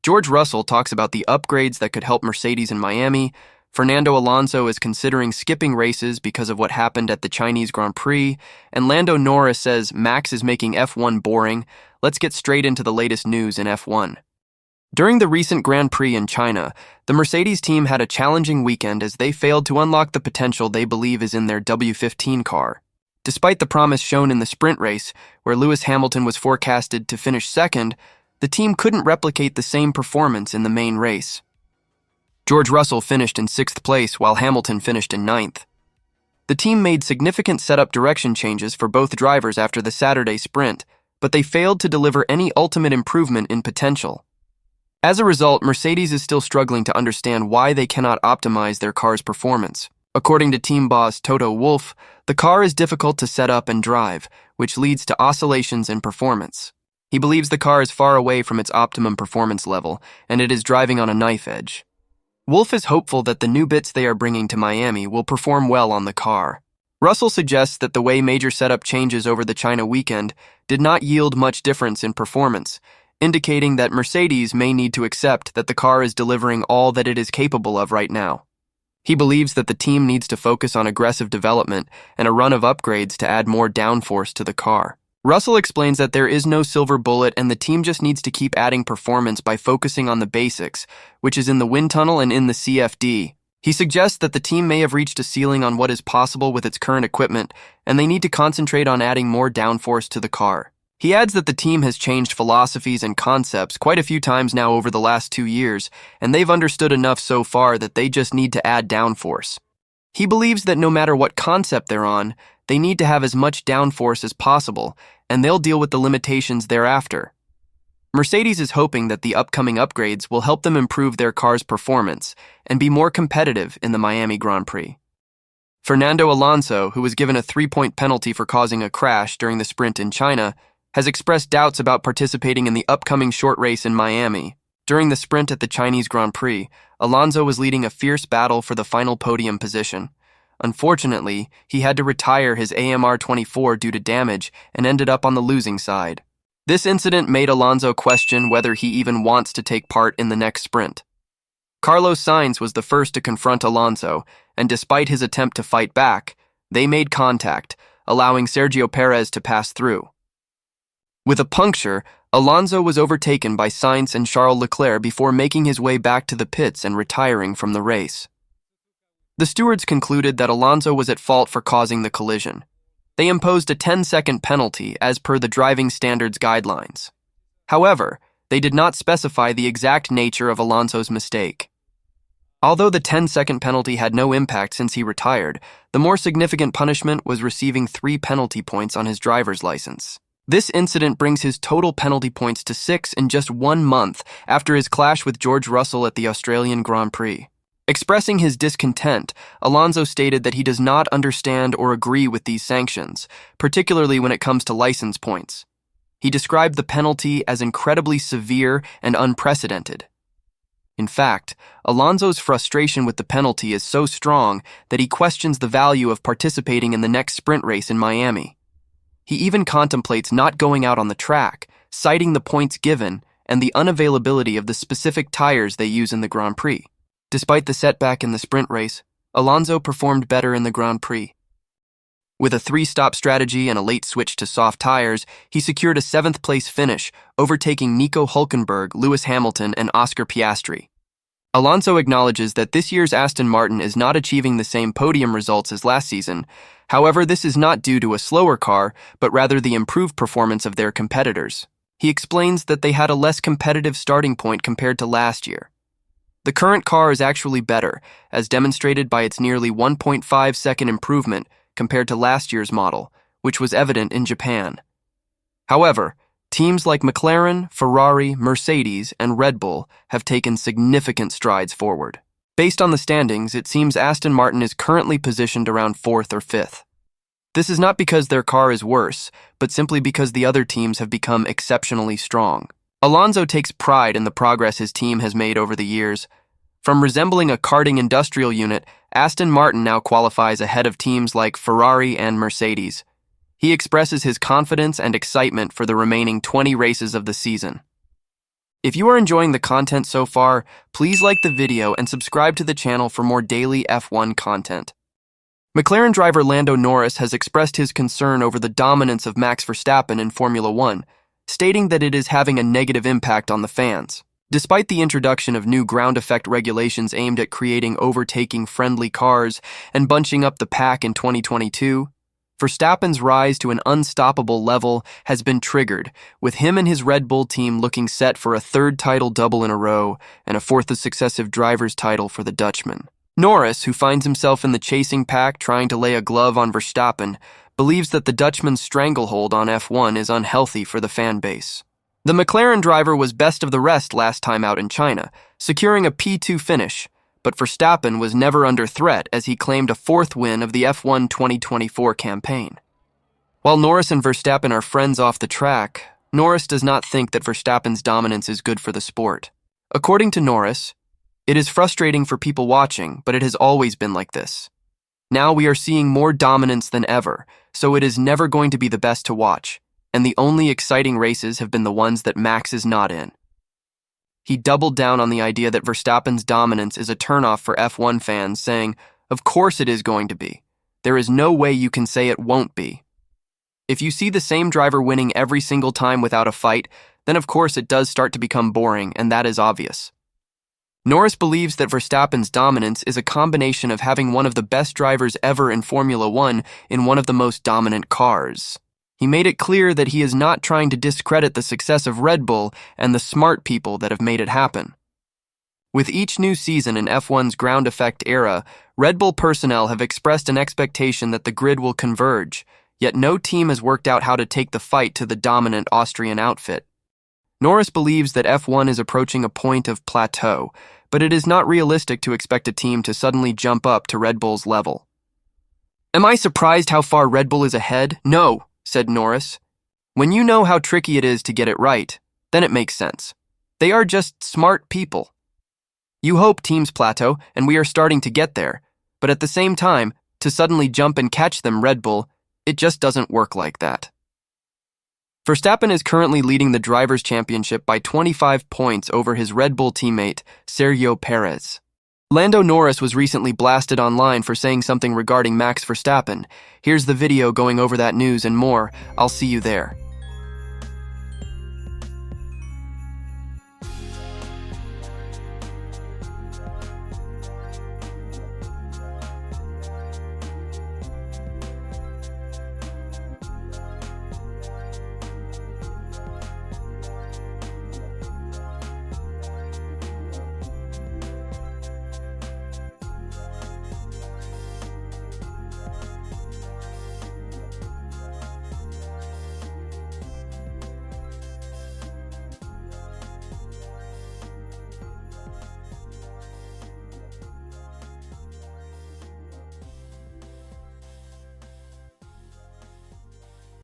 George Russell talks about the upgrades that could help Mercedes in Miami. Fernando Alonso is considering skipping races because of what happened at the Chinese Grand Prix, and Lando Norris says Max is making F1 boring. Let's get straight into the latest news in F1. During the recent Grand Prix in China, the Mercedes team had a challenging weekend as they failed to unlock the potential they believe is in their W15 car. Despite the promise shown in the sprint race, where Lewis Hamilton was forecasted to finish second, the team couldn't replicate the same performance in the main race. George Russell finished in 6th place while Hamilton finished in 9th. The team made significant setup direction changes for both drivers after the Saturday sprint, but they failed to deliver any ultimate improvement in potential. As a result, Mercedes is still struggling to understand why they cannot optimize their car's performance. According to team boss TOTO WOLFF, the car is difficult to set up and drive, which leads to oscillations in performance. He believes the car is far away from its optimum performance level, and it is driving on a knife edge. WOLFF is hopeful that the new bits they are bringing to Miami will perform well on the car. Russell suggests that the way major setup changes over the China weekend did not yield much difference in performance, indicating that Mercedes may need to accept that the car is delivering all that it is capable of right now. He believes that the team needs to focus on aggressive development and a run of upgrades to add more downforce to the car. Russell explains that there is no silver bullet and the team just needs to keep adding performance by focusing on the basics, which is in the wind tunnel and in the CFD. He suggests that the team may have reached a ceiling on what is possible with its current equipment, and they need to concentrate on adding more downforce to the car. He adds that the team has changed philosophies and concepts quite a few times now over the last 2 years, and they've understood enough so far that they just need to add downforce. He believes that no matter what concept they're on, they need to have as much downforce as possible, and they'll deal with the limitations thereafter. Mercedes is hoping that the upcoming upgrades will help them improve their car's performance and be more competitive in the Miami Grand Prix. Fernando Alonso, who was given a 3-point penalty for causing a crash during the sprint in China, has expressed doubts about participating in the upcoming short race in Miami. During the sprint at the Chinese Grand Prix, Alonso was leading a fierce battle for the final podium position. Unfortunately, he had to retire his AMR-24 due to damage and ended up on the losing side. This incident made Alonso question whether he even wants to take part in the next sprint. Carlos Sainz was the first to confront Alonso, and despite his attempt to fight back, they made contact, allowing Sergio Perez to pass through. With a puncture, Alonso was overtaken by Sainz and Charles Leclerc before making his way back to the pits and retiring from the race. The stewards concluded that Alonso was at fault for causing the collision. They imposed a 10-second penalty as per the driving standards guidelines. However, they did not specify the exact nature of Alonso's mistake. Although the 10-second penalty had no impact since he retired, the more significant punishment was receiving 3 penalty points on his driver's license. This incident brings his total penalty points to 6 in just 1 month after his clash with George Russell at the Australian Grand Prix. Expressing his discontent, Alonso stated that he does not understand or agree with these sanctions, particularly when it comes to license points. He described the penalty as incredibly severe and unprecedented. In fact, Alonso's frustration with the penalty is so strong that he questions the value of participating in the next sprint race in Miami. He even contemplates not going out on the track, citing the points given and the unavailability of the specific tires they use in the Grand Prix. Despite the setback in the sprint race, Alonso performed better in the Grand Prix. With a 3-stop strategy and a late switch to soft tires, he secured a 7th-place finish, overtaking Nico Hülkenberg, Lewis Hamilton, and Oscar Piastri. Alonso acknowledges that this year's Aston Martin is not achieving the same podium results as last season. However, this is not due to a slower car, but rather the improved performance of their competitors. He explains that they had a less competitive starting point compared to last year. The current car is actually better, as demonstrated by its nearly 1.5-second improvement compared to last year's model, which was evident in Japan. However, teams like McLaren, Ferrari, Mercedes, and Red Bull have taken significant strides forward. Based on the standings, it seems Aston Martin is currently positioned around 4th or 5th. This is not because their car is worse, but simply because the other teams have become exceptionally strong. Alonso takes pride in the progress his team has made over the years. From resembling a karting industrial unit, Aston Martin now qualifies ahead of teams like Ferrari and Mercedes. He expresses his confidence and excitement for the remaining 20 races of the season. If you are enjoying the content so far, please like the video and subscribe to the channel for more daily F1 content. McLaren driver Lando Norris has expressed his concern over the dominance of Max Verstappen in Formula One, stating that it is having a negative impact on the fans. Despite the introduction of new ground effect regulations aimed at creating overtaking-friendly cars and bunching up the pack in 2022, Verstappen's rise to an unstoppable level has been triggered, with him and his Red Bull team looking set for a third title double in a row and a fourth successive driver's title for the Dutchman. Norris, who finds himself in the chasing pack trying to lay a glove on Verstappen, believes that the Dutchman's stranglehold on F1 is unhealthy for the fan base. The McLaren driver was best of the rest last time out in China, securing a P2 finish, but Verstappen was never under threat as he claimed a fourth win of the F1 2024 campaign. While Norris and Verstappen are friends off the track, Norris does not think that Verstappen's dominance is good for the sport. According to Norris, "It is frustrating for people watching, but it has always been like this. Now we are seeing more dominance than ever, so it is never going to be the best to watch, and the only exciting races have been the ones that Max is not in." He doubled down on the idea that Verstappen's dominance is a turnoff for F1 fans, saying, "Of course it is going to be. There is no way you can say it won't be. If you see the same driver winning every single time without a fight, then of course it does start to become boring, and that is obvious." Norris believes that Verstappen's dominance is a combination of having one of the best drivers ever in Formula One in one of the most dominant cars. He made it clear that he is not trying to discredit the success of Red Bull and the smart people that have made it happen. With each new season in F1's ground effect era, Red Bull personnel have expressed an expectation that the grid will converge, yet no team has worked out how to take the fight to the dominant Austrian outfit. Norris believes that F1 is approaching a point of plateau, but it is not realistic to expect a team to suddenly jump up to Red Bull's level. "Am I surprised how far Red Bull is ahead? No," said Norris. "When you know how tricky it is to get it right, then it makes sense. They are just smart people. You hope teams plateau, and we are starting to get there, but at the same time, to suddenly jump and catch them, Red Bull, it just doesn't work like that." Verstappen is currently leading the Drivers' Championship by 25 points over his Red Bull teammate, Sergio Perez. Lando Norris was recently blasted online for saying something regarding Max Verstappen. Here's the video going over that news and more. I'll see you there.